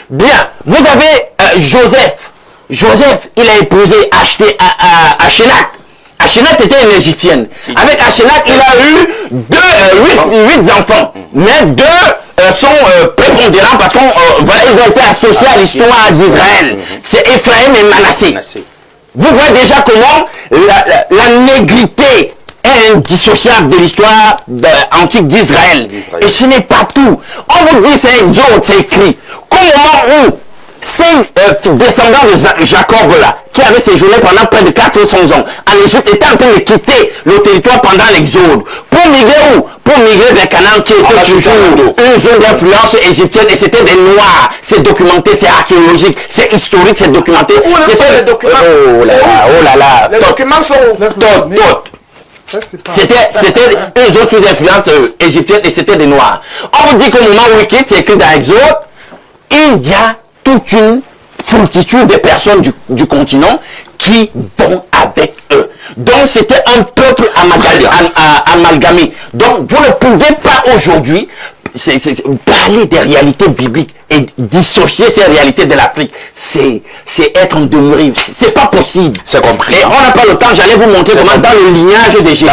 Speaker 4: Bien, vous avez Joseph. Joseph, il a épousé Ashénat. Ashénat était une Égyptienne. Avec Ashénat, il a eu 8 enfants. Mais 2 sont prépondérants parce qu'ils ont été associés à l'histoire d'Israël. C'est Ephraim et Manassé. Vous voyez déjà comment la négrité est indissociable de l'histoire antique d'Israël. Et ce n'est pas tout. On vous dit c'est Exode, c'est écrit. Qu'au moment où ces descendants de Jacob là, qui avaient séjourné pendant près de 400 ans en Égypte, étaient en train de quitter le territoire pendant l'exode. Pour migrer où? Pour migrer vers Canaan qui était toujours une zone d'influence égyptienne et c'était des Noirs. C'est documenté, c'est archéologique, c'est historique, c'est documenté.
Speaker 1: Les documents.
Speaker 4: Oh là là.
Speaker 1: Les documents sont
Speaker 4: C'était une zone sous influence égyptienne et c'était des Noirs. On vous dit qu'au moment où ils quittent, c'est écrit dans Exode, il y a toute une multitude de personnes du continent qui vont avec eux. Donc c'était un peuple amalgamé. Donc vous ne pouvez pas aujourd'hui parler des réalités bibliques et dissocier ces réalités de l'Afrique. C'est être en demeure. C'est pas possible.
Speaker 3: C'est compris.
Speaker 4: Et on n'a pas le temps. J'allais vous montrer comment dans le lignage de Jésus,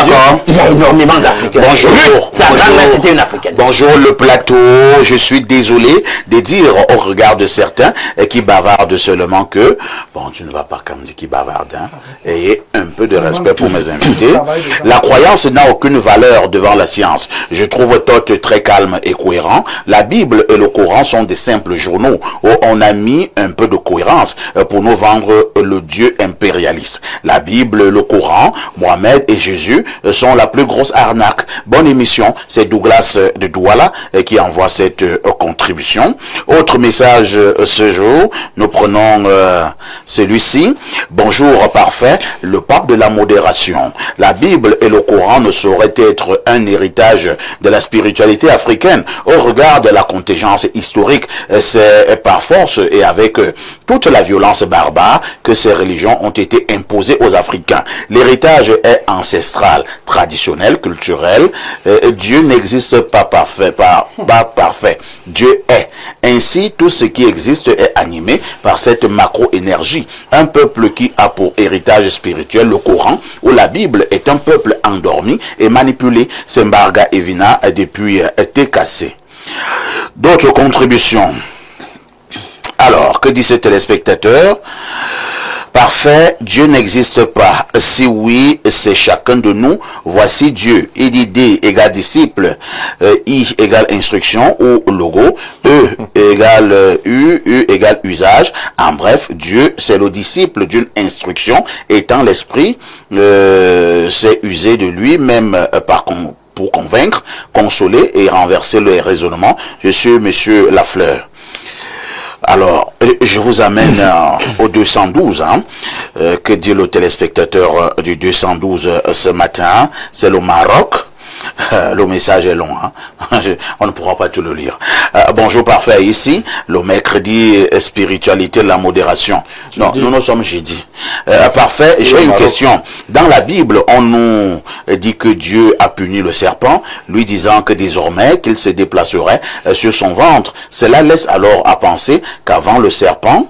Speaker 4: il y a énormément d'Africains.
Speaker 3: Bonjour.
Speaker 4: Sa grand-mère, c'était une Africaine.
Speaker 3: Bonjour le plateau. Je suis désolé de dire au regard de certains qui bavardent seulement que, bon, tu ne vas pas comme dire qui bavarde, hein. Ayez un peu de respect pour mes invités. La croyance n'a aucune valeur devant la science. Je trouve Toth très calme et cohérent. La Bible et le Coran sont des simples journaux où on a mis un peu de cohérence pour nous vendre le Dieu impérialiste. La Bible, le Coran, Mohamed et Jésus sont la plus grosse arnaque. Bonne émission, c'est Douglas de Douala qui envoie cette contribution. Autre message ce jour, nous prenons celui-ci. Bonjour parfait, le pape de la modération. La Bible et le Coran ne sauraient être un héritage de la spiritualité africaine au regard de la contingence historique. C'est par force et avec toute la violence barbare que ces religions ont été imposées aux Africains. L'héritage est ancestral, traditionnel, culturel. Dieu n'existe pas parfait, pas parfait. Dieu est. Ainsi, tout ce qui existe est animé par cette macro-énergie. Un peuple qui a pour héritage spirituel le Coran, où la Bible est un peuple endormi et manipulé. C'est Mbarga Evina depuis TKC. D'autres contributions. Alors, que dit ce téléspectateur? Parfait, Dieu n'existe pas. Si oui, c'est chacun de nous. Voici Dieu. IDD égale disciple, I égale instruction ou logo, E égale U égale usage. En bref, Dieu, c'est le disciple d'une instruction, étant l'esprit, c'est user de lui, même pour convaincre, consoler et renverser le raisonnement. Je suis Monsieur Lafleur. Alors, je vous amène au 212, hein. Que dit le téléspectateur du 212 ce matin? C'est le Maroc. Le message est long, hein. On ne pourra pas tout le lire. Bonjour parfait, ici, le mercredi spiritualité, la modération. Non, nous sommes jeudi. Parfait, j'ai une question. Dans la Bible, on nous dit que Dieu a puni le serpent, lui disant que désormais qu'il se déplacerait sur son ventre. Cela laisse alors à penser qu'avant le serpent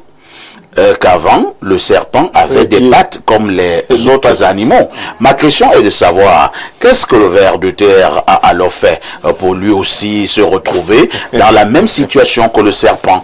Speaker 3: avait des pattes comme les autres animaux. Ma question est de savoir, qu'est-ce que le ver de terre a alors fait pour lui aussi se retrouver dans la même situation que le serpent?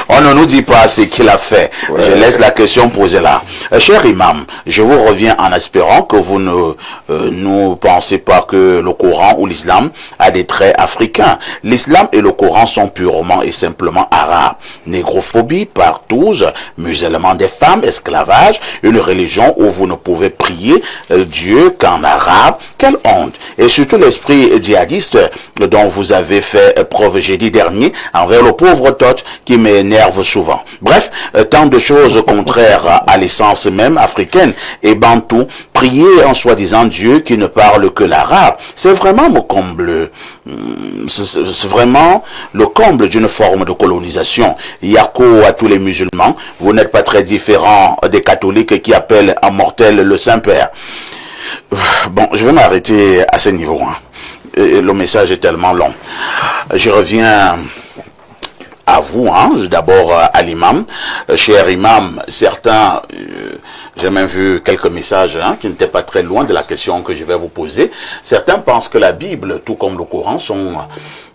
Speaker 3: On ne nous dit pas ce qu'il a fait. Je laisse la question posée là. Cher imam, je vous reviens en espérant que vous ne pensez pas que le Coran ou l'islam a des traits africains. L'islam et le Coran sont purement et simplement arabes. Négrophobie, partouze, musulman des femmes, esclavage, une religion où vous ne pouvez prier Dieu qu'en arabe. Quelle honte! Et surtout l'esprit djihadiste dont vous avez fait preuve jeudi dernier envers le pauvre Tot qui m'énerve souvent. Bref, tant de choses contraires à l'essence même africaine et bantou, prier en soi-disant Dieu qui ne parle que l'arabe, c'est vraiment mon comble. C'est vraiment le comble d'une forme de colonisation. Yako à tous les musulmans, vous n'êtes pas très différents des catholiques qui appellent en mortel le Saint-Père. Bon, je vais m'arrêter à ce niveau. Le message est tellement long. Je reviens à vous, d'abord à l'imam. Cher imam, certains, j'ai même vu quelques messages qui n'étaient pas très loin de la question que je vais vous poser. Certains pensent que la Bible, tout comme le Coran, sont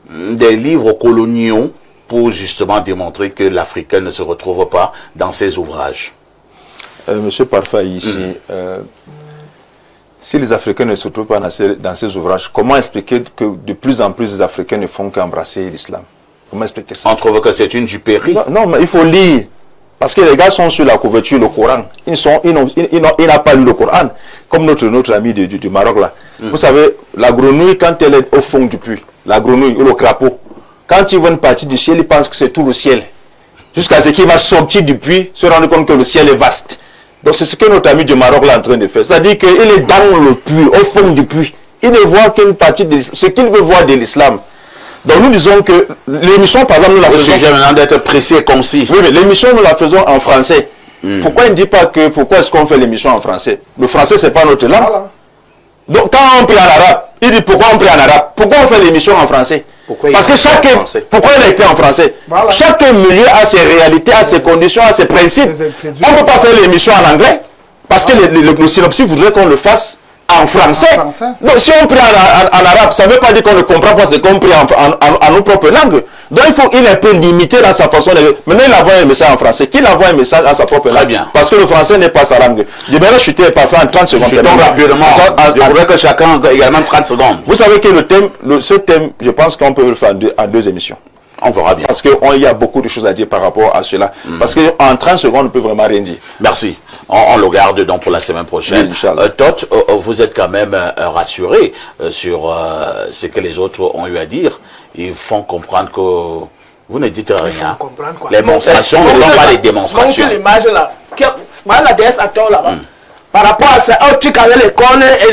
Speaker 3: des livres coloniaux pour justement démontrer que l'Africain ne se retrouve pas dans ses ouvrages.
Speaker 6: Monsieur Parfait, ici, si les Africains ne se retrouvent pas dans ces ouvrages, comment expliquer que de plus en plus les Africains ne font qu'embrasser l'islam? Comment expliquer ça?
Speaker 3: On trouve que c'est une duperie.
Speaker 6: Non, mais il faut lire. Parce que les gars sont sur la couverture, le Coran. Il n'a pas lu le Coran. Comme notre ami du Maroc là. Vous savez, la grenouille, quand elle est au fond du puits, la grenouille ou le crapaud, quand il voit une partie du ciel, il pense que c'est tout le ciel. Jusqu'à ce qu'il va sortir du puits, se rendre compte que le ciel est vaste. Donc c'est ce que notre ami du Maroc est en train de faire. C'est-à-dire qu'il est dans le puits, au fond du puits. Il ne voit qu'une partie de ce qu'il veut voir de l'islam. Donc nous disons que l'émission, par exemple, nous la faisons...
Speaker 3: J'ai maintenant d'être précis et concis.
Speaker 6: Oui, mais l'émission, nous la faisons en français. Pourquoi il ne dit pas que... Pourquoi est-ce qu'on fait l'émission en français? Le français, c'est pas notre langue. Voilà. Donc quand on prie en arabe, il dit pourquoi on prie en arabe? Pourquoi on fait l'émission en français? Parce que pourquoi il a été en français? Voilà. Chaque milieu a ses réalités, a ses conditions, a ses principes. On ne peut pas faire l'émission en anglais. Parce que le synopsis voudrait qu'on le fasse en français. Donc si on prie en arabe, ça ne veut pas dire qu'on ne comprend pas ce qu'on prie en nos propres langues. Donc il est un peu limité dans sa façon de... Maintenant il envoie un message en français. Qu'il envoie un message en sa propre langue.
Speaker 3: Très bien.
Speaker 6: Parce que le français n'est pas sa langue. Je vais chuter parfois en 30 secondes.
Speaker 3: Je tombe rapidement. Je voudrais que chacun ait également 30 secondes.
Speaker 6: Vous savez que ce thème, je pense qu'on peut le faire en deux émissions.
Speaker 3: On verra bien.
Speaker 6: Parce qu'il y a beaucoup de choses à dire par rapport à cela. Parce qu'en 30 secondes, on ne peut vraiment rien dire.
Speaker 3: Merci. On le garde donc pour la semaine prochaine.
Speaker 6: Oui,
Speaker 3: Tot, vous êtes quand même rassuré sur ce que les autres ont eu à dire. Ils font comprendre que vous ne dites rien. Les démonstrations ne sont pas les démonstrations.
Speaker 1: Montre l'image là. Voilà la déesse à tort là-bas. Par rapport à ce truc avec les cornes et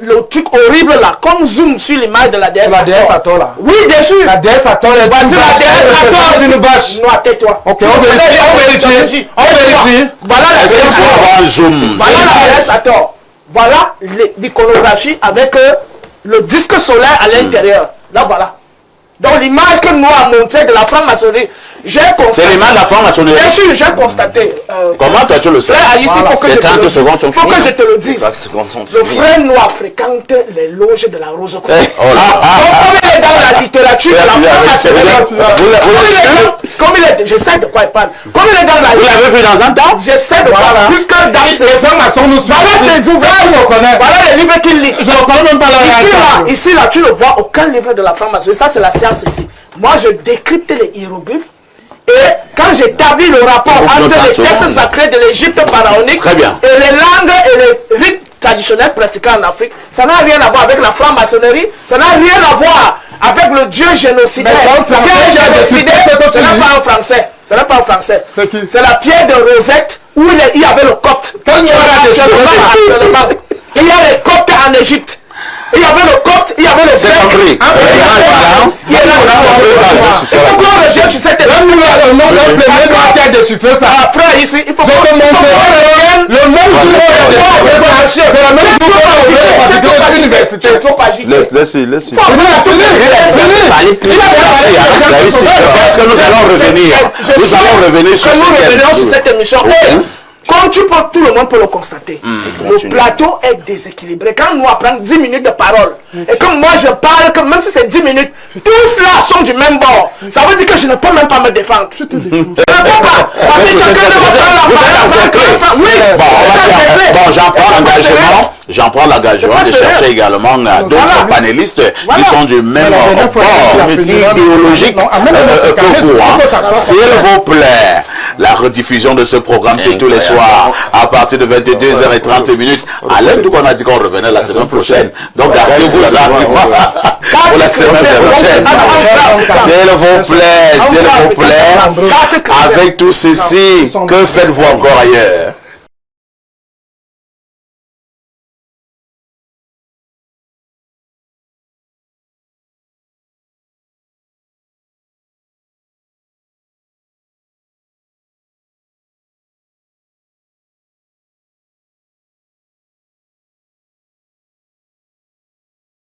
Speaker 1: le truc horrible là, comme zoom sur l'image de la déesse.
Speaker 5: La déesse à tort là.
Speaker 1: Oui, bien sûr.
Speaker 5: La déesse à tort,
Speaker 1: voici la déesse à tort.
Speaker 5: Une bâche.
Speaker 1: Non, tais-toi.
Speaker 5: Ok, on vérifie. On vérifie.
Speaker 1: Voilà la déesse. Voilà la déesse à tort. Voilà l'iconographie avec le disque solaire à l'intérieur. Là voilà. Donc l'image que nous avons montrée de la franc-maçonnerie, j'ai constaté.
Speaker 3: C'est l'image de la franc-maçonnerie.
Speaker 1: Bien sûr, j'ai constaté.
Speaker 3: Comment toi tu le sais?
Speaker 1: C'est 30 secondes sont finies. Faut que je te le dise. Le frère noir fréquente les loges de la Rose. Comme il est dans la littérature de la franc-maçonnerie. Comme il est, je sais de quoi il parle. Comme il est dans la.
Speaker 3: Vous l'avez vu dans un temps?
Speaker 1: Je sais de quoi. Puisque dans ces francs-maçons nous sommes. Voilà ses ouvrages. Voilà les livres qu'il lit. Je ne connais même pas la. Ici là, tu ne vois aucun livre de la franc-maçonnerie. Ça c'est la science ici. Moi je décrypte les hiéroglyphes. Et quand j'établis le rapport entre les textes sacrés de l'Égypte pharaonique et les langues et les rites traditionnels pratiqués en Afrique, ça n'a rien à voir avec la franc-maçonnerie, ça n'a rien à voir avec le dieu génocidaire. Ce n'est pas en français. Ce n'est pas en français. C'est la pierre de Rosette où il y avait le copte. Il y a les coptes en Égypte. Il y avait le copte, il y avait le grec. Il y a frère ici, il faut que le même
Speaker 6: Laissez.
Speaker 3: Parce que nous allons revenir. Nous allons revenir sur
Speaker 1: cette émission. Comme tout le monde peut le constater, le plateau est déséquilibré. Quand nous apprenons 10 minutes de parole, et comme moi je parle, que même si c'est 10 minutes, tous là sont du même bord. Ça veut dire que je ne peux même pas me défendre. Je ne peux pas. Parce que chacun de votre parole. Oui,
Speaker 3: bon, j'en prends l'engagement de chercher également d'autres panélistes qui sont du même bord idéologique que vous. S'il vous plaît, la rediffusion de ce programme, c'est tous les soirs, à partir de 22h30. Alain, donc on a dit qu'on revenait la semaine prochaine. Donc gardez-vous ça pour la semaine prochaine. S'il vous plaît, avec tout ceci, que faites-vous encore ailleurs?